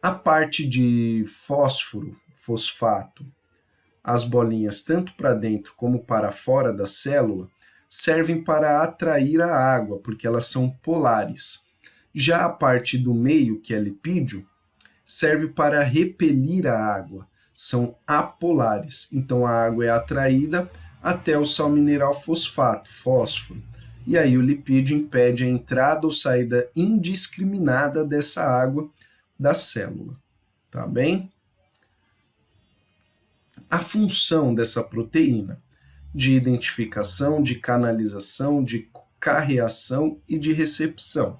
A parte de fósforo, fosfato, as bolinhas tanto para dentro como para fora da célula, servem para atrair a água, porque elas são polares. Já a parte do meio, que é lipídio, serve para repelir a água, são apolares. Então a água é atraída até o sal mineral fosfato, fósforo. E aí o lipídio impede a entrada ou saída indiscriminada dessa água da célula, tá bem? A função dessa proteína de identificação, de canalização, de carreação e de recepção.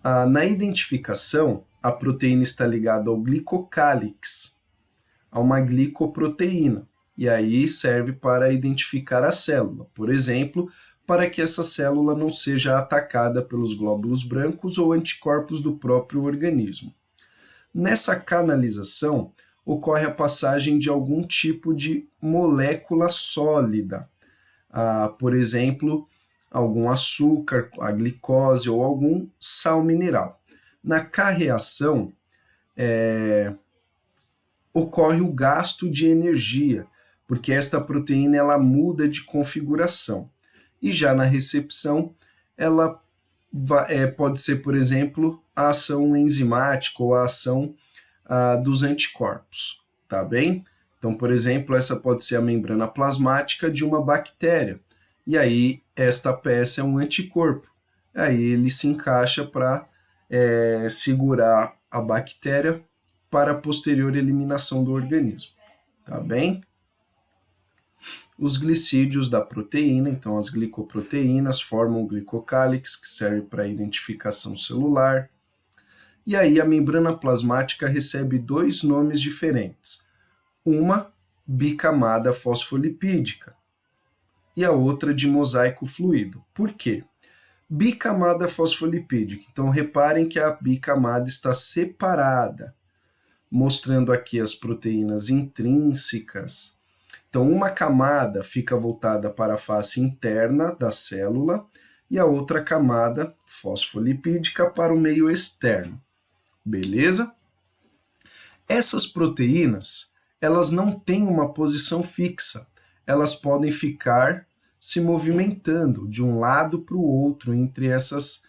Na identificação, a proteína está ligada ao glicocálix, a uma glicoproteína, e aí serve para identificar a célula, por exemplo, para que essa célula não seja atacada pelos glóbulos brancos ou anticorpos do próprio organismo. Nessa canalização, ocorre a passagem de algum tipo de molécula sólida, por exemplo, algum açúcar, a glicose ou algum sal mineral. Na carreação, ocorre o gasto de energia, porque esta proteína ela muda de configuração. E já na recepção, ela pode ser, por exemplo, a ação enzimática ou a ação dos anticorpos, tá bem? Então, por exemplo, essa pode ser a membrana plasmática de uma bactéria, e aí esta peça é um anticorpo. Aí ele se encaixa para segurar a bactéria para a posterior eliminação do organismo, tá bem? Os glicídios da proteína, então as glicoproteínas, formam o glicocálix, que serve para a identificação celular. E aí a membrana plasmática recebe dois nomes diferentes. Uma, bicamada fosfolipídica, e a outra de mosaico fluido. Por quê? Bicamada fosfolipídica. Então reparem que a bicamada está separada, mostrando aqui as proteínas intrínsecas. Então, uma camada fica voltada para a face interna da célula e a outra camada fosfolipídica para o meio externo. Beleza? Essas proteínas, elas não têm uma posição fixa. Elas podem ficar se movimentando de um lado para o outro entre essas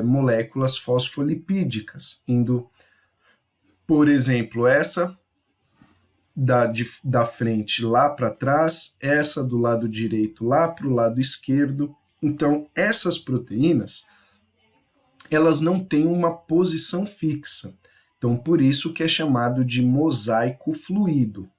moléculas fosfolipídicas, indo, por exemplo, essa da frente lá para trás, essa do lado direito lá para o lado esquerdo. Então, essas proteínas, elas não têm uma posição fixa. Então, por isso que é chamado de mosaico fluido.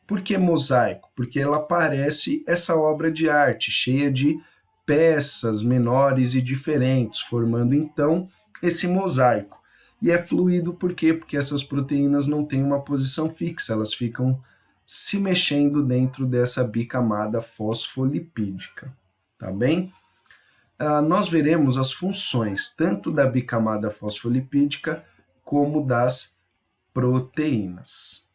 Por que mosaico? Porque ela parece essa obra de arte, cheia de peças menores e diferentes, formando então esse mosaico. E é fluido por quê? Porque essas proteínas não têm uma posição fixa, elas ficam se mexendo dentro dessa bicamada fosfolipídica, tá bem? Nós veremos as funções tanto da bicamada fosfolipídica como das proteínas.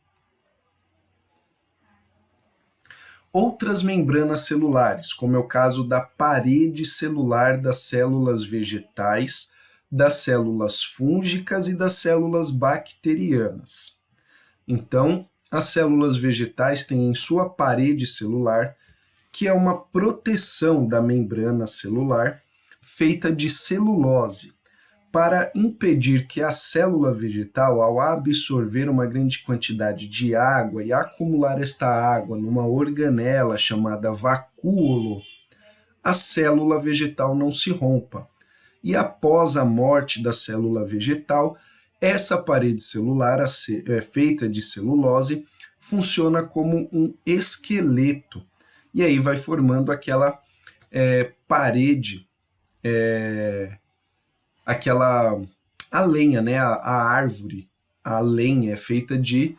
Outras membranas celulares, como é o caso da parede celular das células vegetais, das células fúngicas e das células bacterianas. Então, as células vegetais têm em sua parede celular, que é uma proteção da membrana celular feita de celulose, para impedir que a célula vegetal, ao absorver uma grande quantidade de água e acumular esta água numa organela chamada vacúolo, a célula vegetal não se rompa. E após a morte da célula vegetal, essa parede celular, feita de celulose, funciona como um esqueleto. E aí vai formando aquela parede, a lenha, né? A árvore, a lenha é feita de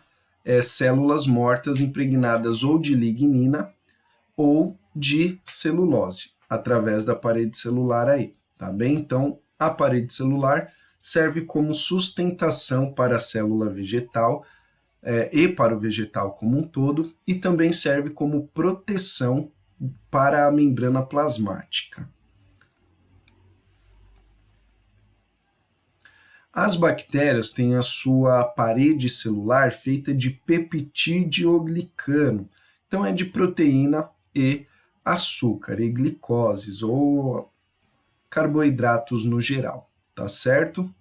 células mortas impregnadas ou de lignina ou de celulose, através da parede celular aí, tá bem? Então, a parede celular serve como sustentação para a célula vegetal e para o vegetal como um todo, e também serve como proteção para a membrana plasmática. As bactérias têm a sua parede celular feita de peptidoglicano, então é de proteína e açúcar, e glicoses, ou carboidratos no geral, tá certo?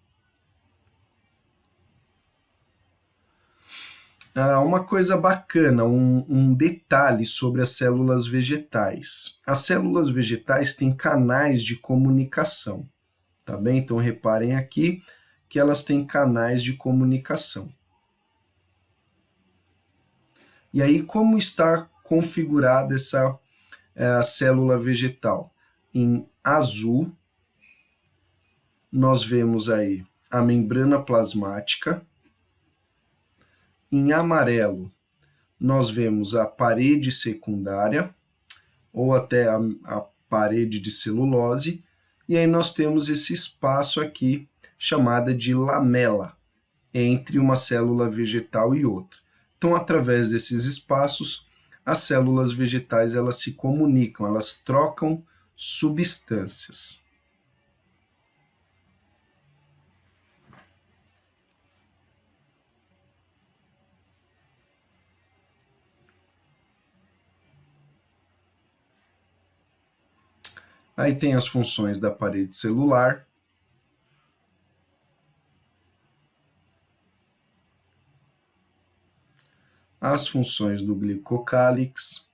Uma coisa bacana, um detalhe sobre as células vegetais. As células vegetais têm canais de comunicação, tá bem? Então reparem aqui que elas têm canais de comunicação. E aí, como está configurada essa célula vegetal? Em azul, nós vemos aí a membrana plasmática. Em amarelo, nós vemos a parede secundária, ou até a parede de celulose, e aí nós temos esse espaço aqui, chamada de lamela, entre uma célula vegetal e outra. Então, através desses espaços, as células vegetais elas se comunicam, elas trocam substâncias. Aí tem as funções da parede celular, as funções do glicocálix,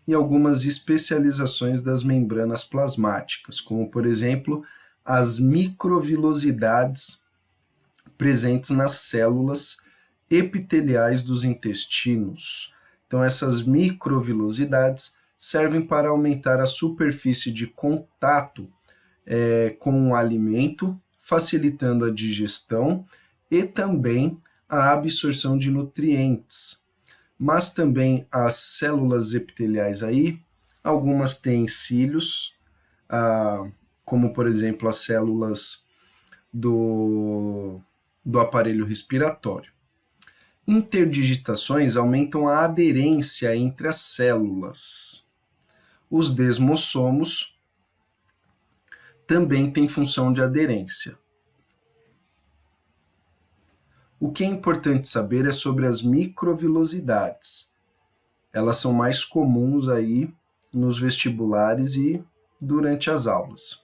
e algumas especializações das membranas plasmáticas, como, por exemplo, as microvilosidades presentes nas células epiteliais dos intestinos. Então, essas microvilosidades servem para aumentar a superfície de contato com o alimento, facilitando a digestão e também a absorção de nutrientes. Mas também as células epiteliais aí, algumas têm cílios, como por exemplo as células do aparelho respiratório. Interdigitações aumentam a aderência entre as células. Os desmossomos também têm função de aderência. O que é importante saber é sobre as microvilosidades. Elas são mais comuns aí nos vestibulares e durante as aulas.